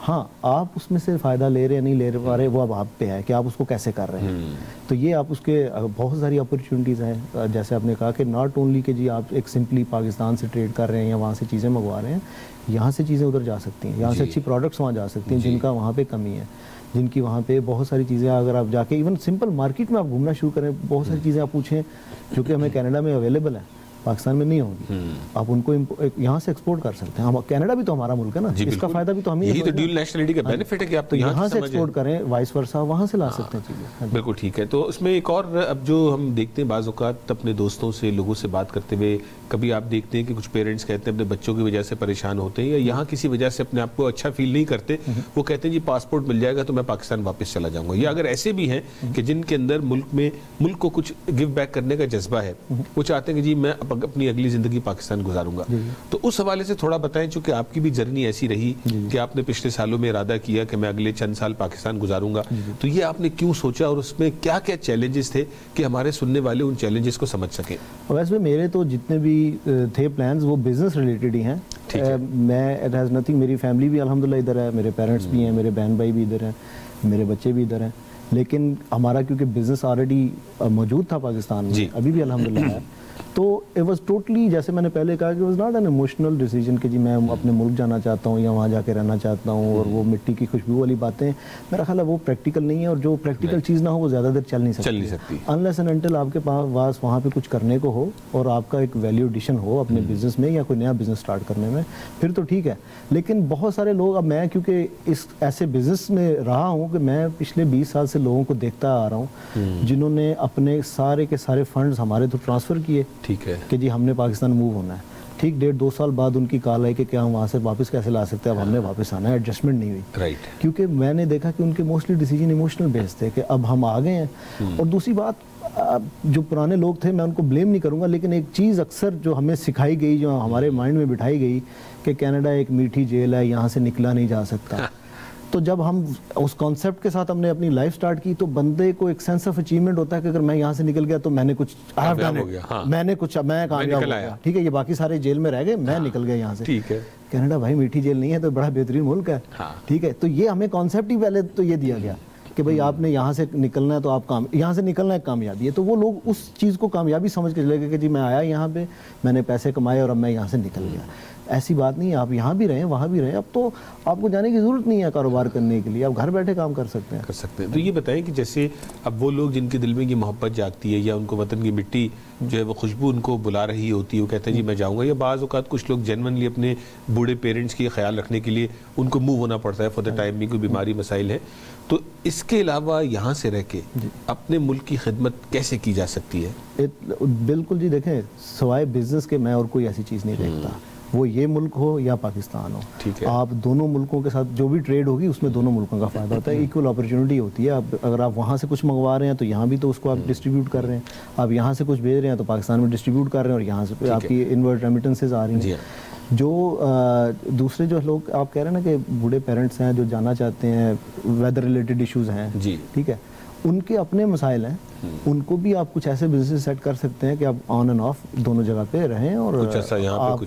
ہاں آپ اس میں سے فائدہ لے رہے ہیں نہیں لے پا رہے وہ اب آپ پہ ہے کہ آپ اس کو کیسے کر رہے ہیں. تو یہ آپ اس کے بہت ساری اپرچونیٹیز ہیں, جیسے آپ نے کہا کہ ناٹ اونلی کہ جی آپ ایک سمپلی پاکستان سے ٹریڈ کر رہے ہیں یا وہاں سے چیزیں منگوا رہے ہیں, یہاں سے چیزیں ادھر جا سکتی ہیں, یہاں سے اچھی پروڈکٹس وہاں جا سکتی ہیں جن کا وہاں پہ کمی ہے, جن کی وہاں پہ بہت ساری چیزیں اگر آپ جا کے ایون سمپل مارکیٹ میں آپ گھومنا شروع کریں, بہت ساری چیزیں آپ پوچھیں جو کہ ہمیں کینیڈا میں اویلیبل ہیں, پاکستان میں نہیں ہوگی, آپ ان کو یہاں سے ایکسپورٹ کر سکتے ہیں. کینیڈا بھی تو ہمارا ملک ہے نا, اس کا فائدہ بھی تو ہمیں, یہی تو ڈیول نیشنلٹی کا بینیفٹ ہے کہ آپ تو یہاں سے ایکسپورٹ کریں, وائس ورسا وہاں سے لا سکتے ہیں چیزیں. بالکل ٹھیک ہے. تو اس میں ایک اور اب جو ہم دیکھتے ہیں بعض اوقات اپنے دوستوں سے لوگوں سے بات کرتے ہوئے, کبھی آپ دیکھتے ہیں کہ کچھ پیرنٹس کہتے ہیں اپنے بچوں کی وجہ سے پریشان ہوتے ہیں یا یہاں کسی وجہ سے اپنے آپ کو اچھا فیل نہیں کرتے, وہ کہتے ہیں جی پاسپورٹ مل جائے گا تو میں پاکستان واپس چلا جاؤں گا. یا اگر ایسے بھی ہیں کہ جن کے اندر ملک کو کچھ گیو بیک کرنے کا جذبہ ہے, وہ چاہتے ہیں کہ جی میں اپنی اگلی زندگی پاکستان گزاروں گا. تو اس حوالے سے تھوڑا بتائیں, چونکہ آپ کی بھی جرنی ایسی رہی کہ آپ نے پچھلے سالوں میں ارادہ کیا کہ میں اگلے چند سال پاکستان گزاروں گا, تو یہ آپ نے کیوں سوچا اور اس میں کیا کیا چیلنجز تھے کہ ہمارے سننے والے ان چیلنجز کو سمجھ سکیں؟ ویسے میرے تو جتنے بھی تھے پلانز وہ بزنس ریلیٹڈ ہی ہیں. میں اٹ ہیز نتھنگ, میری فیملی بھی الحمدللہ ادھر ہے, میرے پیرنٹس بھی ہیں, میرے بہن بھائی بھی ادھر ہیں, میرے بچے بھی ادھر ہیں, لیکن ہمارا کیونکہ بزنس آلریڈی موجود تھا پاکستان میں, ابھی بھی الحمدللہ ہے, تو اٹ واز ٹوٹلی, جیسے میں نے پہلے کہا کہ was not an emotional decision کہ جی میں اپنے ملک جانا چاہتا ہوں یا وہاں جا کے رہنا چاہتا ہوں, اور وہ مٹی کی خوشبو والی باتیں, میرا خیال ہے وہ پریکٹیکل نہیں ہے, اور جو پریکٹیکل چیز نہ ہو وہ زیادہ دیر چل نہیں سکتی انلیس اینڈ انٹل آپ کے پاس وہاں پہ کچھ کرنے کو ہو اور آپ کا ایک ویلیو ایڈیشن ہو اپنے بزنس میں یا کوئی نیا بزنس سٹارٹ کرنے میں, پھر تو ٹھیک ہے. لیکن بہت سارے لوگ, اب میں کیونکہ اس ایسے بزنس میں رہا ہوں کہ میں پچھلے 20 سال سے لوگوں کو دیکھتا آ رہا ہوں جنہوں نے اپنے سارے کے سارے فنڈز ہمارے تو ٹرانسفر کیے, ٹھیک ہے کہ جی ہم نے پاکستان موو ہونا ہے, ٹھیک 1.5-2 سال بعد ان کی کال آئی کہ کیا ہم وہاں سے واپس کیسے لا سکتے ہیں, اب ہم نے واپس آنا ہے, ایڈجسٹمنٹ نہیں ہوئی, کیونکہ میں نے دیکھا کہ ان کے موسٹلی ڈیسیجن ایموشنل بیس تھے کہ اب ہم آ گئے ہیں. اور دوسری بات, جو پرانے لوگ تھے میں ان کو بلیم نہیں کروں گا, لیکن ایک چیز اکثر جو ہمیں سکھائی گئی, جو ہمارے مائنڈ میں بٹھائی گئی کہ کینیڈا ایک میٹھی جیل ہے, یہاں سے نکلا نہیں جا سکتا. تو جب ہم اس کانسیپٹ کے ساتھ ہم نے اپنی لائف سٹارٹ کی تو بندے کو ایک سینس آف اچیومنٹ ہوتا ہے کہ اگر میں یہاں سے نکل گیا تو میں نے کچھ کامیاب ہو گیا, ٹھیک ہے, یہ باقی سارے جیل میں رہ گئے, میں نکل گیا یہاں سے. ٹھیک ہے, کینیڈا بھائی میٹھی جیل نہیں ہے, تو بڑا بہترین ملک ہے, ٹھیک ہے. تو یہ ہمیں کانسیپٹ ہی پہلے تو یہ دیا گیا کہ بھائی آپ نے یہاں سے نکلنا ہے تو آپ یہاں سے نکلنا ہے کامیابی ہے. تو وہ لوگ اس چیز کو کامیابی سمجھ کے چلے گئے کہ جی میں آیا یہاں پہ, میں نے پیسے کمائے اور اب میں یہاں سے نکل گیا. ایسی بات نہیں ہے, آپ یہاں بھی رہیں وہاں بھی رہیں, اب تو آپ کو جانے کی ضرورت نہیں ہے کاروبار کرنے کے لیے, آپ گھر بیٹھے کام کر سکتے ہیں. تو یہ بتائیں کہ جیسے اب وہ لوگ جن کے دل میں یہ محبت جاگتی ہے یا ان کو وطن کی مٹی جو ہے وہ خوشبو ان کو بلا رہی ہوتی ہے, وہ کہتے ہیں جی میں جاؤں گا, یا بعض اوقات کچھ لوگ جینونلی اپنے بوڑھے پیرنٹس کی خیال رکھنے کے لیے ان کو موو ہونا پڑتا ہے فور دا ٹائم بھی, کوئی بیماری مسائل ہے, تو اس کے علاوہ یہاں سے رہ کے اپنے ملک کی خدمت کیسے کی جا سکتی ہے؟ بالکل جی, دیکھیں سوائے بزنس کے میں اور کوئی ایسی چیز نہیں دیکھتا, وہ یہ ملک ہو یا پاکستان ہو, آپ دونوں ملکوں کے ساتھ جو بھی ٹریڈ ہوگی اس میں دونوں ملکوں کا فائدہ ہوتا ہے, ایکول اپرچونٹی ہوتی ہے. اگر آپ وہاں سے کچھ منگوا رہے ہیں تو یہاں بھی تو اس کو آپ ڈسٹریبیوٹ کر رہے ہیں, آپ یہاں سے کچھ بھیج رہے ہیں تو پاکستان میں ڈسٹریبیوٹ کر رہے ہیں, اور یہاں سے آپ کی انورٹ ریمیٹنسز آ رہی ہیں. جو دوسرے جو لوگ آپ کہہ رہے ہیں نا کہ بوڑھے پیرنٹس ہیں جو جانا چاہتے ہیں, ویدر ریلیٹڈ ایشوز ہیں, ٹھیک ہے, ان کے اپنے مسائل ہیں, ان کو بھی آپ کچھ ایسے بزنس سیٹ کر سکتے ہیں کہ آپ آن اینڈ آف دونوں جگہ پہ رہیں, اور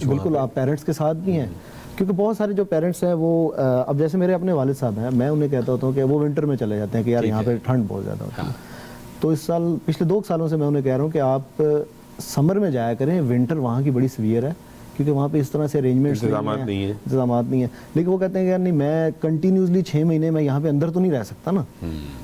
بالکل آپ پیرنٹس کے ساتھ بھی ہیں. کیونکہ بہت سارے جو پیرنٹس ہیں وہ اب جیسے میرے اپنے والد صاحب ہیں, میں انہیں کہتا ہوتا ہوں کہ وہ ونٹر میں چلے جاتے ہیں کہ یار یہاں پہ ٹھنڈ بہت زیادہ ہوتی ہے, تو اس سال پچھلے 2 سالوں سے میں انہیں کہہ رہا ہوں کہ آپ سمر میں جایا کریں, ونٹر وہاں کی بڑی سیویئر ہے کیونکہ وہاں پہ اس طرح سے ارینجمنٹس انتظامات نہیں ہیں. لیکن وہ کہتے ہیں کہ یار نہیں, میں کنٹینیوسلی 6 مہینے میں یہاں پہ اندر تو نہیں رہ سکتا نا,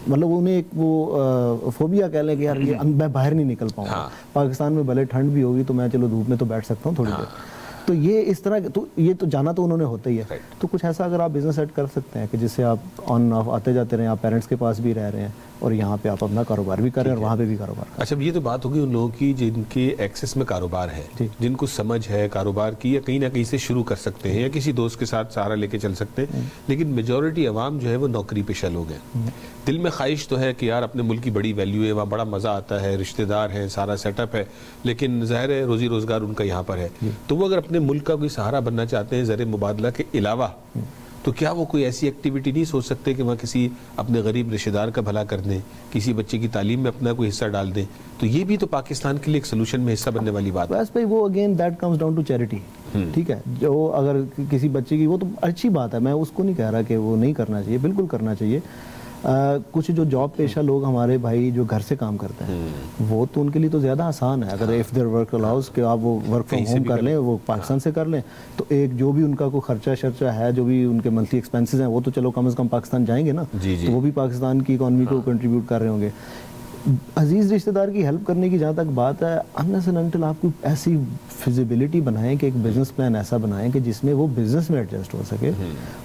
مطلب انہیں ایک وہ فوبیا کہہ لیں کہ یار یہ میں باہر نہیں نکل پاؤں گا, پاکستان میں بھلے ٹھنڈ بھی ہوگی تو میں چلو دھوپ میں تو بیٹھ سکتا ہوں تھوڑی دیر. تو یہ اس طرح تو یہ تو جانا تو انہوں نے ہوتا ہی ہے. تو کچھ ایسا اگر آپ بزنس سیٹ کر سکتے ہیں کہ جس سے آپ آن آف آتے جاتے رہیں, آپ پیرنٹس کے پاس بھی رہ رہے ہیں اور یہاں پہ آپ اپنا کاروبار بھی کر رہے ہیں اور وہاں پہ بھی کاروبار. اچھا, یہ تو بات ہوگی ان لوگوں کی جن کے ایکسس میں کاروبار ہے, جن کو سمجھ ہے کاروبار کی, یا کہیں نہ کہیں سے شروع کر سکتے ہیں یا کسی دوست کے ساتھ سہارا لے کے چل سکتے ہیں. لیکن میجورٹی عوام جو ہے وہ نوکری پیشہ لوگ ہیں. دل میں خواہش تو ہے کہ یار اپنے ملک کی بڑی ویلیو ہے, وہاں بڑا مزہ آتا ہے, رشتہ دار ہیں, سارا سیٹ اپ ہے, لیکن ظاہر ہے روزی روزگار ان کا یہاں پر ہے. تو وہ اگر اپنے ملک کا کوئی سہارا بننا چاہتے ہیں زر مبادلہ کے علاوہ, تو کیا وہ کوئی ایسی ایکٹیویٹی نہیں سوچ سکتے کہ وہاں کسی اپنے غریب رشتہ دار کا بھلا کر دیں, کسی بچے کی تعلیم میں اپنا کوئی حصہ ڈال دیں؟ تو یہ بھی تو پاکستان کے لیے ایک سلوشن میں حصہ بننے والی بات ہے. بس بھائی وہ again that comes down to charity. ٹھیک ہے, جو اگر کسی بچے کی, وہ تو اچھی بات ہے, میں اس کو نہیں کہہ رہا کہ وہ نہیں کرنا چاہیے, بالکل کرنا چاہیے. کچھ جو جاب پیشہ لوگ ہمارے بھائی جو گھر سے کام کرتے ہیں, وہ تو ان کے لیے تو زیادہ آسان ہے. اگر اف دیئر ورک الاؤز کہ آپ وہ ورک فرام ہوم کر لیں, وہ پاکستان سے کر لیں, تو ایک جو بھی ان کا کوئی خرچہ شرچہ ہے, جو بھی ان کے منتھلی ایکسپینسز ہیں, وہ تو چلو کم از کم پاکستان جائیں گے نا, تو وہ بھی پاکستان کی اکانومی کو کنٹریبیوٹ کر رہے ہوں گے. عزیز رشتہ دار کی ہیلپ کرنے کی جہاں تک بات ہے, انلیس اینڈ انٹل آپ کو ایسی فیزیبلٹی بنائیں کہ ایک بزنس پلان ایسا بنائیں کہ جس میں وہ بزنس میں ایڈجسٹ ہو سکے,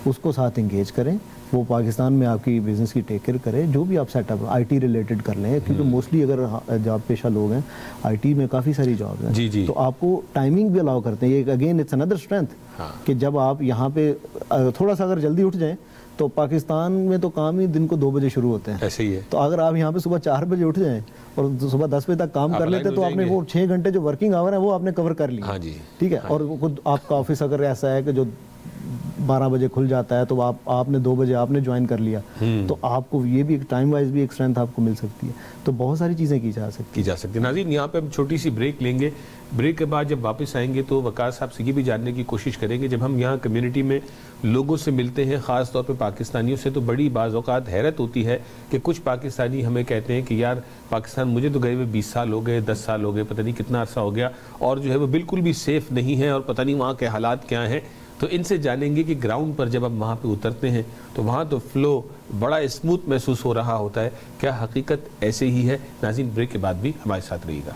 اس کو ساتھ انگیج کریں, وہ پاکستان میں آپ کی بزنس کی ٹیک کیئر کرے, جو بھی آپ set up I T related کر لیں, کیونکہ موسٹلی اگر جاب پیشہ لوگ ہیں آئی ٹی میں کافی ساری جابز ہیں, تو آپ کو ٹائمنگ بھی الاؤ کرتے ہیں. یہ اگین اٹس اندر اسٹرینتھ کہ جب آپ یہاں پہ تھوڑا سا اگر جلدی اٹھ جائیں, تو پاکستان میں تو کام ہی دن کو 2 بجے شروع ہوتے ہیں, ایسے ہی ہے. تو اگر آپ یہاں پہ صبح 4 بجے اٹھ جائیں اور صبح 10 بجے تک کام کر لیتے, تو آپ نے وہ 6 گھنٹے جو ورکنگ آور ہیں وہ آپ نے کور کر لی. ٹھیک ہے, اور آپ کا آفس اگر ایسا ہے کہ جو 12 بجے کھل جاتا ہے, تو آپ نے 2 بجے آپ نے جوائن کر لیا, تو آپ کو یہ بھی ٹائم وائز بھی ایک اسٹرینتھ آپ کو مل سکتی ہے. تو بہت ساری چیزیں کی جا سکتی ہیں. ناظرین, یہاں پہ ہم چھوٹی سی بریک لیں گے. بریک کے بعد جب واپس آئیں گے تو وقار صاحب سے یہ بھی جاننے کی کوشش کریں گے, جب ہم یہاں کمیونٹی میں لوگوں سے ملتے ہیں, خاص طور پہ پاکستانیوں سے, تو بڑی بعض اوقات حیرت ہوتی ہے کہ کچھ پاکستانی ہمیں کہتے ہیں کہ یار پاکستان مجھے تو گئے ہوئے 20 سال ہو گئے, 10 سال ہو گئے, پتہ نہیں کتنا عرصہ ہو گیا, اور جو ہے وہ بالکل بھی سیف نہیں ہے, اور پتہ نہیں وہاں کے حالات کیا ہیں. تو ان سے جانیں گے کہ گراؤنڈ پر جب ہم وہاں پہ اترتے ہیں تو وہاں تو فلو بڑا اسموتھ محسوس ہو رہا ہوتا ہے. کیا حقیقت ایسے ہی ہے؟ ناظرین, بریک کے بعد بھی ہمارے ساتھ رہیے گا.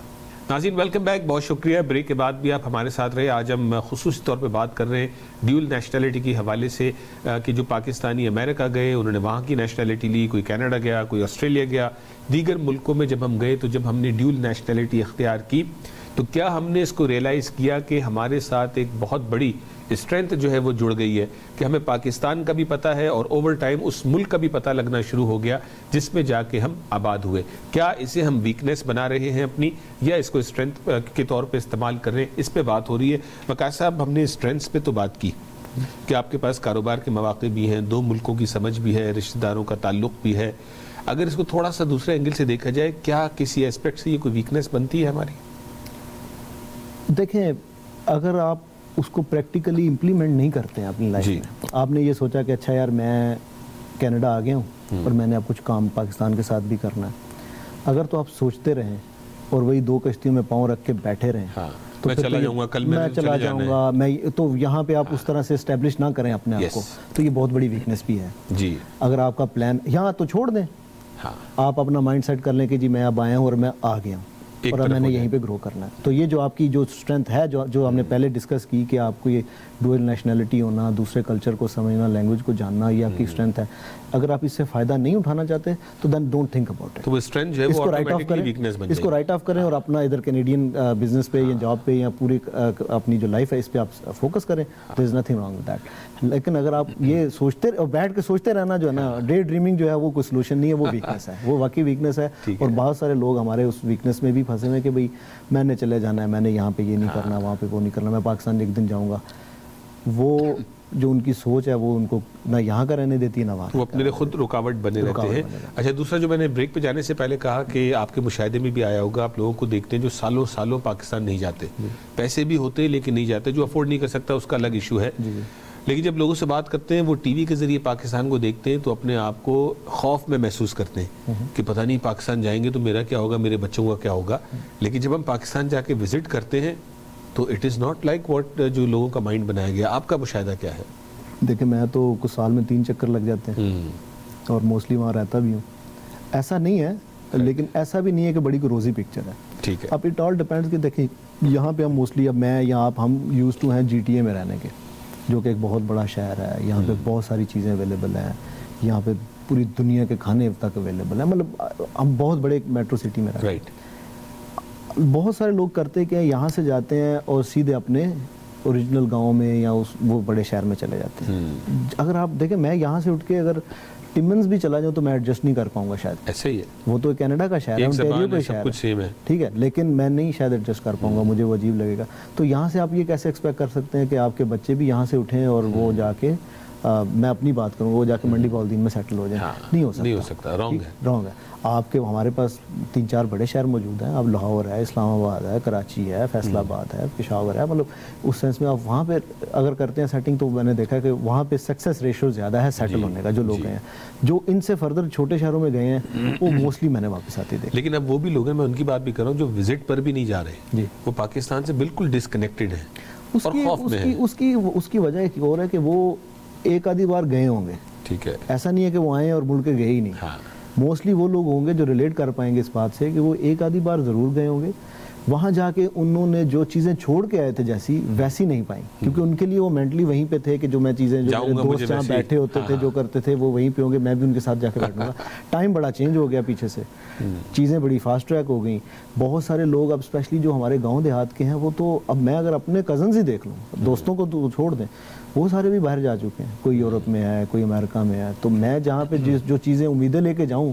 ناظرین ویلکم بیک, بہت شکریہ. بریک کے بعد بھی آپ ہمارے ساتھ رہے. آج ہم خصوصی طور پہ بات کر رہے ہیں ڈیول نیشنلٹی کے حوالے سے, کہ جو پاکستانی امریکہ گئے, انہوں نے وہاں کی نیشنلٹی لی, کوئی کینیڈا گیا, کوئی آسٹریلیا گیا, دیگر ملکوں میں جب ہم گئے تو جب ہم نے ڈیول نیشنلٹی اختیار کی, تو کیا ہم نے اس کو ریئلائز کیا کہ ہمارے ساتھ ایک بہت بڑی اسٹرینتھ جو ہے وہ جڑ گئی ہے, کہ ہمیں پاکستان کا بھی پتہ ہے اور اوور ٹائم اس ملک کا بھی پتہ لگنا شروع ہو گیا جس میں جا کے ہم آباد ہوئے. کیا اسے ہم ویکنیس بنا رہے ہیں اپنی, یا اس کو اسٹرینتھ کے طور پہ استعمال کر رہے ہیں؟ اس پہ بات ہو رہی ہے. وقار صاحب, ہم نے اسٹرینتھس پہ تو بات کی کہ آپ کے پاس کاروبار کے مواقع بھی ہیں, 2 ملکوں کی سمجھ بھی ہے, رشتہ داروں کا تعلق بھی ہے. اگر اس کو تھوڑا سا دوسرے اینگل سے دیکھا جائے, کیا کسی اسپیکٹ سے یہ کوئی ویکنیس بنتی ہے ہماری؟ دیکھیں, اگر آپ اس کو پریکٹیکلی امپلیمنٹ نہیں کرتے ہیں اپنی لائف میں, آپ نے یہ سوچا کہ اچھا یار میں کینیڈا آ گیا ہوں اور میں نے اب کچھ کام پاکستان کے ساتھ بھی کرنا ہے, اگر تو آپ سوچتے رہیں اور وہی 2 کشتیوں میں پاؤں رکھ کے بیٹھے رہیں, تو میں چلا جاؤں گا, کل میں چلا جاؤں گا, میں تو یہاں پہ آپ اس طرح سے اسٹیبلش نہ کریں اپنے آپ کو, تو یہ بہت بڑی ویکنیس بھی ہے. اگر آپ کا پلان یہاں تو چھوڑ دیں, آپ اپنا مائنڈ سیٹ کر لیں کہ جی میں اب آیا ہوں اور میں آ گیا ہوں اور میں نے یہیں پہ گرو کرنا ہے. تو یہ جو آپ کی جو اسٹرینتھ ہے, جو ہم نے پہلے ڈسکس کی کہ آپ کو یہ ڈوئل نیشنلٹی ہونا, دوسرے کلچر کو سمجھنا, لینگویج کو جاننا, یہ آپ کی اسٹرینتھ ہے. اگر آپ اس سے فائدہ نہیں اٹھانا چاہتے تو دین ڈونٹ تھنک اباؤٹ اٹ. تو وہ اسٹرینتھ جو ہے وہ آٹومیٹکلی ویکنیس بن جائے گی. اس کو رائٹ آف کریں اور اپنا ادھر کینیڈین بزنس پہ یا جاب پہ یا پوری اپنی جو لائف ہے اس پہ آپ فوکس کریں. There is nothing wrong with that. لیکن اگر آپ یہ سوچتے اور بیٹھ کے سوچتے رہنا جو ہے نا, ڈے ڈریمنگ جو ہے وہ کوئی سولوشن نہیں ہے, وہ ویکنیس ہے, وہ واقعی ویکنیس ہے. اور بہت سارے لوگ ہمارے اس ویکنیس میں بھی پھنسے ہوئے کہ بھائی میں نے چلے جانا ہے, میں نے یہاں پہ یہ نہیں کرنا, وہاں پہ وہ نہیں کرنا, میں پاکستان ایک دن جاؤں گا. وہ جو ان کی سوچ ہے وہ ان کو نہ یہاں کا رہنے دیتی ہے نہ وہاں, وہ اپنے لیے خود رکاوٹ بنے رہتے ہیں. اچھا, دوسرا جو میں نے بریک پہ جانے سے پہلے کہا کہ آپ کے مشاہدے میں بھی آیا ہوگا, آپ لوگوں کو دیکھتے ہیں جو سالوں سالوں پاکستان نہیں جاتے, پیسے بھی ہوتے لیکن نہیں جاتے, جو افورڈ نہیں کر سکتا اس کا الگ ایشو ہے. لیکن جب لوگوں سے بات کرتے ہیں, وہ ٹی وی کے ذریعے پاکستان کو دیکھتے ہیں تو اپنے آپ کو خوف میں محسوس کرتے ہیں کہ پتہ نہیں پاکستان جائیں گے تو میرا کیا ہوگا, میرے بچوں کا کیا ہوگا. لیکن جب ہم پاکستان جا کے وزٹ کرتے ہیں تو it is not like what جو لوگوں کا مائنڈ بنایا گیا. آپ کا مشاہدہ کیا ہے؟ دیکھیں, میں تو کچھ سال میں 3 چکر لگ جاتے ہیں اور موسٹلی وہاں رہتا بھی ہوں. ایسا نہیں ہے, لیکن ایسا بھی نہیں ہے کہ بڑی کوئی روزی پکچر ہے. ٹھیک ہے, اب اٹ آل ڈیپینڈس کہ دیکھیں یہاں پہ ہم موسٹلی, اب میں یا آپ, ہم یوز ٹو ہیں جی ٹی اے میں رہنے کے, جو کہ ایک بہت بڑا شہر ہے. یہاں پہ بہت ساری چیزیں اویلیبل ہیں, یہاں پہ پوری دنیا کے کھانے تک اویلیبل ہیں. مطلب ہم بہت بڑے میٹرو سٹی میں رہتے ہیں. بہت سارے لوگ کرتے کہ یہاں سے جاتے ہیں اور سیدھے اپنے اوریجنل گاؤں میں یا وہ بڑے شہر میں چلے جاتے ہیں. اگر آپ دیکھیں, میں یہاں سے اٹھ کے اگر ٹمنز بھی چلا جاؤں تو میں ایڈجسٹ نہیں کر پاؤں گا شاید. ایسے ہی ہے, وہ تو کینیڈا کا شہر ہے, انٹیریو کا شہر ہے, ٹھیک ہے, لیکن میں نہیں شاید ایڈجسٹ کر پاؤں گا, مجھے وہ عجیب لگے گا. تو یہاں سے آپ یہ کیسے ایکسپیکٹ کر سکتے ہیں کہ آپ کے بچے بھی یہاں سے اٹھیں اور وہ جا کے میں اپنی بات کروں وہ جا کے منڈی بولدین میں سیٹل ہو جائیں, نہیں ہو سکتا, رانگ ہے. آپ کے ہمارے پاس 3-4 بڑے شہر موجود ہیں, اب لاہور ہے, اسلام آباد ہے, کراچی ہے, فیصل آباد ہے, پشاور ہے, مطلب اس سینس میں آپ وہاں پہ اگر کرتے ہیں سیٹنگ تو میں نے دیکھا کہ وہاں پہ سکسیس ریشو زیادہ ہے سیٹل ہونے کا. جو لوگ گئے ہیں, جو ان سے فردر چھوٹے شہروں میں گئے ہیں وہ موسٹلی میں نے واپس آتے دیکھا. لیکن اب وہ بھی لوگ ہیں, میں ان کی بات بھی کر رہا ہوں, جو وزٹ پر بھی نہیں جا رہے, وہ پاکستان سے بالکل ڈسکنیکٹڈ ہیں اور خوف میں ہیں. اس کی وجہ ایک اور ہے کہ وہ ایک آدھی بار گئے ہوں گے, ٹھیک ہے, ایسا نہیں ہے کہ وہ آئیں اور مڑ کے گئے ہی نہیں. موسٹلی وہ لوگ ہوں گے جو ریلیٹ کر پائیں گے اس بات سے کہ وہ ایک آدھی بار ضرور گئے ہوں گے, وہاں جا کے انہوں نے جو چیزیں چھوڑ کے آئے تھے جیسی ویسی نہیں پائیں, کیونکہ ان کے لیے وہ مینٹلی وہیں پہ تھے کہ جو میں چیزیں جو دوست جہاں بیٹھے ہوتے تھے جو کرتے تھے وہ وہیں پہ ہوں گے, میں بھی ان کے ساتھ جا کے بیٹھوں گا. ٹائم بڑا چینج ہو گیا پیچھے سے, چیزیں بڑی فاسٹ ٹریک ہو گئیں. بہت سارے لوگ اب اسپیشلی جو ہمارے گاؤں دیہات کے ہیں وہ تو اب میں اگر اپنے کزنز ہی دیکھ لوں, دوستوں کو تو چھوڑ دیں, وہ سارے بھی باہر جا چکے ہیں, کوئی یورپ میں ہے, کوئی امریکہ میں ہے. تو میں جہاں پہ جو چیزیں امیدیں لے کے جاؤں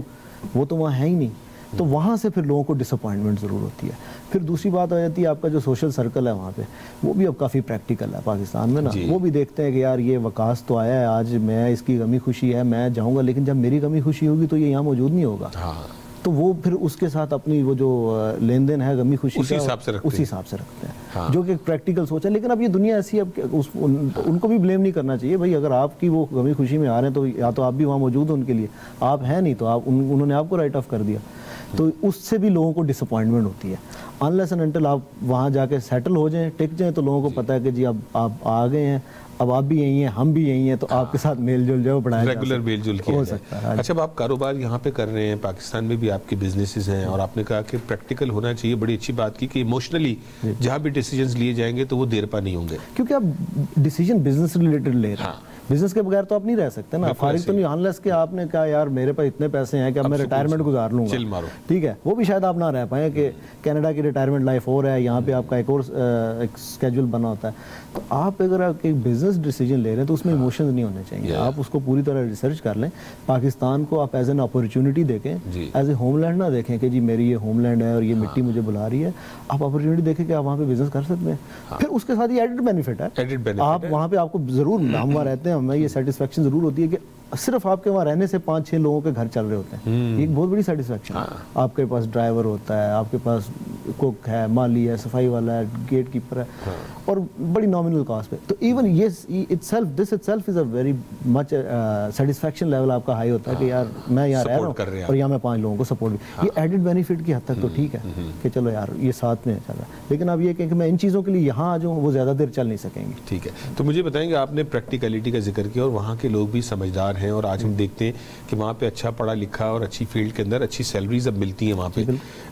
وہ تو وہاں ہے ہی نہیں. تو وہاں سے پھر لوگوں کو ڈس اپوائنٹمنٹ ضرور ہوتی ہے. پھر دوسری بات آ جاتی ہے آپ کا جو سوشل سرکل ہے وہاں پہ, وہ بھی اب کافی پریکٹیکل ہے پاکستان میں نا. وہ بھی دیکھتے ہیں کہ یار یہ وکاس تو آیا ہے آج, میں اس کی غمی خوشی ہے میں جاؤں گا, لیکن جب میری غمی خوشی ہوگی تو یہ یہاں موجود نہیں ہوگا. تو وہ پھر اس کے ساتھ اپنی وہ جو لین دین ہے غمی خوشی کا اسی حساب سے رکھتے ہیں, جو کہ پریکٹیکل سوچ ہے. لیکن اب یہ دنیا ایسی ہے, اب ان کو بھی بلیم نہیں کرنا چاہیے بھائی. اگر آپ کی وہ غمی خوشی میں آ رہے ہیں تو یا تو آپ بھی وہاں موجود ہیں ان کے لیے, آپ ہیں نہیں تو آپ انہوں نے آپ کو رائٹ آف کر دیا. تو اس سے بھی لوگوں کو ڈس اپوائنٹمنٹ ہوتی ہے. انلیس اینڈ انٹل آپ وہاں جا کے سیٹل ہو جائیں, ٹک جائیں, تو لوگوں کو پتہ ہے کہ جی اب آپ آ گئے ہیں, اب آپ بھی یہی ہیں, ہم بھی یہی ہیں, تو آپ کے ساتھ میل جول جو بڑھایا ریگولر میل جول کیا سکتا ہے. اچھا, اب آپ کاروبار یہاں پہ کر رہے ہیں, پاکستان میں بھی آپ کے بزنسز ہیں, اور آپ نے کہا کہ پریکٹیکل ہونا چاہیے. بڑی اچھی بات کی کہ ایموشنلی جہاں بھی ڈیسیجنز لیے جائیں گے تو وہ دیر پا نہیں ہوں گے, کیونکہ آپ ڈیسیجن بزنس ریلیٹڈ لے رہے ہیں. بزنس کے بغیر تو آپ نہیں رہ سکتے نا, فارغ تو نہیں, انلیس کہ آپ نے کہا یار میرے پاس اتنے پیسے ہیں کہ اب میں ریٹائرمنٹ گزار لوں گا, ٹھیک ہے, وہ بھی شاید آپ نہ رہ پائیں کہ کینیڈا کی ریٹائرمنٹ لائف اور ہے, یہاں پہ آپ کا ایک اور اسکیجول بنا ہوتا ہے. تو آپ اگر آپ ایک بزنس ڈیسیجن لے رہے ہیں تو اس میں ایموشنز نہیں ہونے چاہیے. آپ اس کو پوری طرح ریسرچ کر لیں. پاکستان کو آپ ایز این اپرچونٹی دیکھیں, ایز اے ہوم لینڈ نہ دیکھیں کہ جی میری یہ ہوم لینڈ ہے اور یہ مٹی مجھے بلا رہی ہے. آپ اپرچونٹی دیکھیں کہ آپ وہاں پہ بزنس کر سکتے ہیں. پھر اس کے ساتھ یہ ایڈڈ بینیفٹ ہے, آپ وہاں پہ آپ کو ضرور, ہم وہاں رہتے ہیں, ہمیں یہ سیٹسفیکشن ضرور ہوتی ہے کہ صرف آپ کے وہاں رہنے سے 5-6 لوگوں کے گھر چل رہے ہوتے ہیں. یہ ایک بہت بڑی سیٹسفیکشن ہے. آپ کے پاس ڈرائیور ہوتا ہے, آپ کے پاس کوک ہے, مالی ہے, صفائی والا ہے, گیٹ کیپر ہے, اور بڑی نامنل کاسٹ پہ. تو even this it self is a very much satisfaction level آپ کا ہائی ہوتا ہے کہ یار میں یہاں رہ رہا ہوں اور یہاں میں 5 لوگوں کو سپورٹ بھی. یہ ایڈڈ بینیفٹ کی حد تک تو ٹھیک ہے کہ چلو یار یہ ساتھ میں چل رہا ہے, لیکن اب یہ کہ میں ان چیزوں کے لیے یہاں آ جاؤں وہ زیادہ دیر چل نہیں سکیں گے. ٹھیک ہے, تو مجھے بتائیں گے, آپ نے پریکٹیکلٹی کا ذکر کیا, اور وہاں کے لوگ بھی سمجھدار ہیں, اور آج ہم دیکھتے ہیں کہ وہاں پہ اچھا پڑھا لکھا اور اچھی فیلڈ کے اندر اچھی سیلریز اب ملتی ہیں وہاں پہ.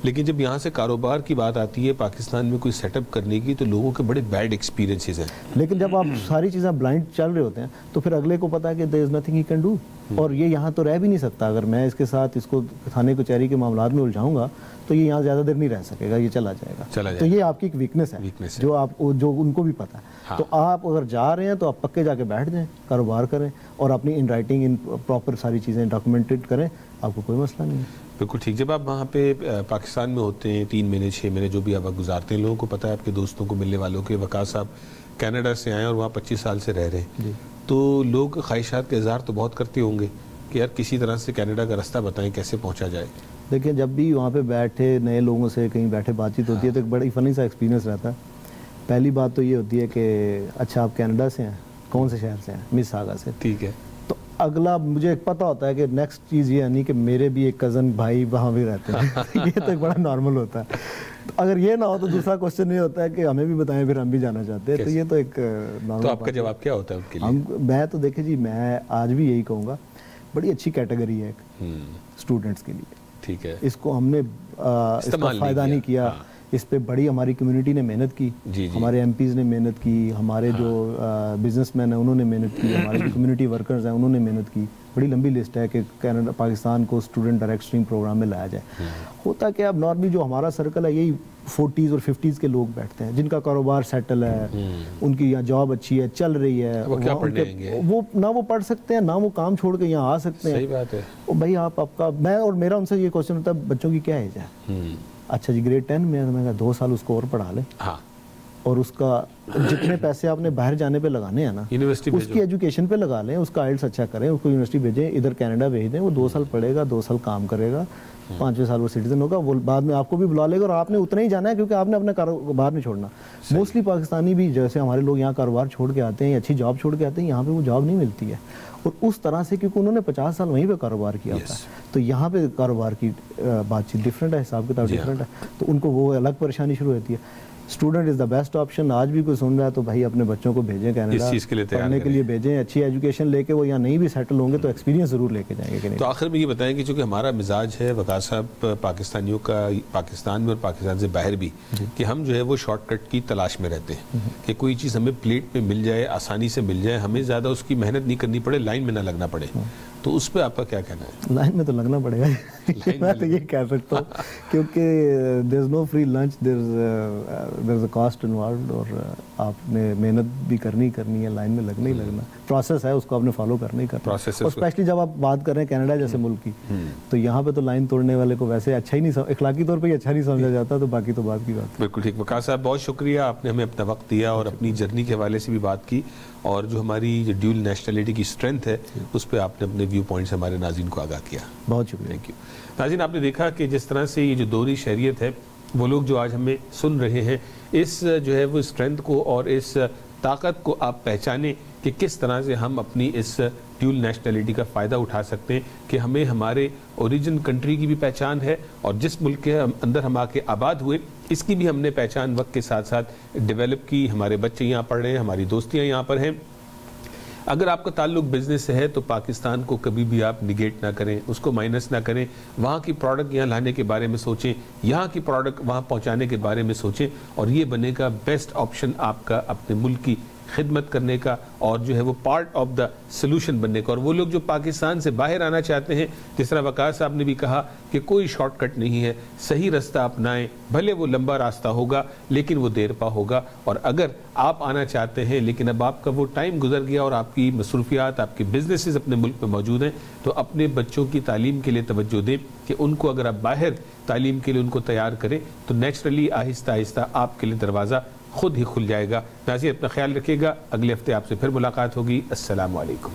لیکن جب یہاں سے کاروبار کی بات آتی ہے پاکستان میں کوئی سیٹ اپ کرنے کی, تو لوگوں کے بڑے بیڈ ایکسپیرینسز ہیں. لیکن جب آپ ساری چیزیں بلائنڈ چل رہے ہوتے ہیں تو پھر اگلے کو پتا ہے کہ there is nothing he can do, اور یہ یہاں تو رہ بھی نہیں سکتا. اگر میں اس کے ساتھ اس کو تھانے کچہری کے معاملات میں الجھاؤں گا تو یہ یہاں زیادہ دیر نہیں رہ سکے گا, یہ چلا جائے گا. تو یہ آپ کی ایک ویکنس ہے جو ان کو بھی پتا ہے. تو آپ اگر جا رہے ہیں تو آپ پکے جا کے بیٹھ جائیں, کاروبار کریں, اور اپنی ان رائٹنگ ان پراپر ساری چیزیں ڈاکومنٹڈ کریں, آپ کو کوئی مسئلہ نہیں ہے. بالکل ٹھیک. جب آپ وہاں پہ پاکستان میں ہوتے ہیں 3 مہینے 6 مہینے جو بھی آپ گزارتے ہیں, لوگوں کو پتہ ہے, آپ کے دوستوں کو ملنے والوں کے, وقاص صاحب کینیڈا سے آئے اور وہاں 25 سال سے رہ رہے ہیں, تو لوگ خواہشات کا اظہار تو بہت کرتے ہوں گے کہ یار کسی طرح سے کینیڈا کا راستہ بتائیں کیسے پہنچا جائے. دیکھیں, جب بھی وہاں پہ بیٹھے نئے لوگوں سے کہیں بیٹھے بات چیت ہوتی ہے تو ایک بڑی فنی سا ایکسپیرینس رہتا ہے. پہلی بات تو یہ ہوتی ہے کہ اچھا آپ کینیڈا سے ہیں, کون سے شہر سے ہیں؟ مساگا سے. ٹھیک ہے. تو اگلا مجھے پتہ ہوتا ہے کہ نیکسٹ چیز یہ نہیں کہ میرے بھی ایک کزن بھائی وہاں بھی رہتے ہیں. یہ تو ایک بڑا نارمل ہوتا ہے. اگر یہ نہ ہو تو دوسرا کوشچن یہ ہوتا ہے کہ ہمیں بھی بتائیں, پھر ہم بھی جانا چاہتے ہیں. تو یہ تو ایک نارمل. تو آپ کا جواب کیا ہوتا ہے ان کے لیے؟ میں تو دیکھیں جی, میں آج بھی یہی کہوں گا, بڑی اچھی کیٹیگری ہے اسٹوڈنٹس کے لیے. ٹھیک ہے. اس کو ہم نے اس کا فائدہ نہیں کیا. اس پہ بڑی ہماری کمیونٹی نے محنت کی, ہمارے ایم پیز نے محنت کی, ہمارے جو بزنس مین ہیں انہوں نے محنت کی, ہمارے جو کمیونٹی ورکرز ہیں انہوں نے محنت کی. بڑی لمبی لسٹ ہے کہ کینیڈا پاکستان کو اسٹوڈنٹ ڈائریکٹ اسٹریم پروگرام میں لایا جائے. ہوتا کہ اب نارملی جو ہمارا سرکل ہے یہی 40s اور 50s کے لوگ بیٹھتے ہیں جن کا کاروبار سیٹل ہے, ان کی یہاں جاب اچھی ہے, چل رہی ہے, وہ نہ وہ پڑھ سکتے ہیں نہ وہ کام چھوڑ کے یہاں آ سکتے ہیں. صحیح بات ہے. بھائی آپ کا, میں اور میرا ان سے یہ کوشچن ہوتا ہے بچوں کی کیا ایج ہے؟ اچھا جی گریڈ 10 میں, میں کہا 2 سال اس کو اور پڑھا لیں. اور اس کا جتنے پیسے آپ نے باہر جانے پہ لگانے ہیں نا یونیورسٹی اس کی ایجوکیشن پہ لگا لیں, اس کا آئلٹس اچھا کریں, اس کو یونیورسٹی بھیجیں, ادھر کینیڈا بھیج دیں, وہ 2 سال پڑھے گا, 2 سال کام کرے گا, 5ویں سال وہ سٹیزن ہوگا, وہ بعد میں آپ کو بھی بلا لے گا, اور آپ نے اتنا ہی جانا ہے کیونکہ آپ نے اپنا کاروبار نہیں چھوڑنا. موسٹلی پاکستانی بھی جیسے ہمارے لوگ یہاں کاروبار چھوڑ کے آتے ہیں, اچھی جاب چھوڑ کے آتے ہیں, یہاں پہ وہ جاب نہیں ملتی ہے, اور اس طرح سے کیونکہ انہوں نے 50 سال وہیں پہ کاروبار کیا ہوتا ہے, تو یہاں پہ کاروبار کی بات چیت ڈفرینٹ ہے, حساب کتاب ڈفرینٹ ہے, تو ان کو وہ الگ پریشانی شروع ہوتی ہے. Student is the best option. آج بھی کوئی سن رہا ہے تو بھائی اپنے بچوں کو بھیجیں کینیڈا پڑھنے کے لیے بھیجیں, اچھی ایجوکیشن لے کے, وہ یا نہیں بھی سیٹل ہوں گے تو ایکسپیرینس ضرور لے کے جائیں گے. تو آخر میں یہ بتائیں کہ چونکہ ہمارا مزاج ہے وقاص صاحب پاکستانیوں کا, پاکستان میں اور پاکستان سے باہر بھی, کہ ہم جو ہے وہ شارٹ کٹ کی تلاش میں رہتے ہیں کہ کوئی چیز ہمیں پلیٹ پہ مل جائے, آسانی سے مل جائے, ہمیں زیادہ اس کی محنت نہیں کرنی پڑے, لائن میں نہ لگنا پڑے. تو اس پہ آپ کا کیا کہنا ہے؟ لائن میں تو لگنا پڑے گا, میں تو یہ کہہ سکتا ہوں, کیونکہ there is no free lunch, there is a cost involved, اور آپ نے محنت بھی کرنی ہے, لائن میں لگنا ہی لگنا, پروسیس ہے, اس کو آپ نے فالو کرنا ہی کرنا. اور اسپیشلی جب آپ بات کر رہے ہیں کینیڈا جیسے ملک کی, تو یہاں پہ تو لائن توڑنے والے کو ویسے اچھا ہی نہیں, اخلاقی طور پہ ہی اچھا نہیں سمجھا جاتا, تو باقی تو بات کی بات. بالکل ٹھیک. وقاص صاحب بہت شکریہ, آپ نے ہمیں اپنا وقت دیا اور اپنی جرنی کے حوالے سے بھی بات کی, اور جو ہماری ڈیول نیشنلٹی کی اسٹرینتھ ہے اس پہ آپ نے اپنے ویو پوائنٹس ہمارے ناظرین کو آگاہ کیا. بہت شکریہ. Thank you. ناظرین, آپ نے دیکھا کہ جس طرح سے یہ جو دوہری شہریت ہے, وہ لوگ جو آج ہمیں سن رہے ہیں, اس جو ہے وہ اسٹرینتھ کو اور اس طاقت کو آپ پہچانیں کہ کس طرح سے ہم اپنی اس ڈیول نیشنلٹی کا فائدہ اٹھا سکتے ہیں, کہ ہمیں ہمارے اوریجن کنٹری کی بھی پہچان ہے, اور جس ملک کے اندر ہم آ کے آباد ہوئے اس کی بھی ہم نے پہچان وقت کے ساتھ ساتھ ڈیولپ کی. ہمارے بچے یہاں پڑھ رہے ہیں, ہماری دوستیاں یہاں پر ہیں. اگر آپ کا تعلق بزنس سے ہے تو پاکستان کو کبھی بھی آپ نگیٹ نہ کریں, اس کو مائنس نہ کریں, وہاں کی پروڈکٹ یہاں لانے کے بارے میں سوچیں, یہاں کی پروڈکٹ وہاں پہنچانے کے بارے میں سوچیں, اور یہ بنے گا بیسٹ آپشن آپ کا اپنے ملک کی خدمت کرنے کا, اور جو ہے وہ پارٹ آف دا سلوشن بننے کا. اور وہ لوگ جو پاکستان سے باہر آنا چاہتے ہیں, جس طرح وقاص صاحب نے بھی کہا کہ کوئی شارٹ کٹ نہیں ہے, صحیح راستہ اپنائیں, بھلے وہ لمبا راستہ ہوگا لیکن وہ دیر پا ہوگا. اور اگر آپ آنا چاہتے ہیں لیکن اب آپ کا وہ ٹائم گزر گیا اور آپ کی مصروفیات, آپ کی بزنسز اپنے ملک میں موجود ہیں, تو اپنے بچوں کی تعلیم کے لیے توجہ دیں, کہ ان کو اگر آپ باہر تعلیم کے لیے ان کو تیار کریں تو نیچرلی آہستہ آہستہ آپ کے لیے دروازہ خود ہی کھل جائے گا. ناظرین, اپنا خیال رکھیے گا, اگلے ہفتے آپ سے پھر ملاقات ہوگی. السلام علیکم.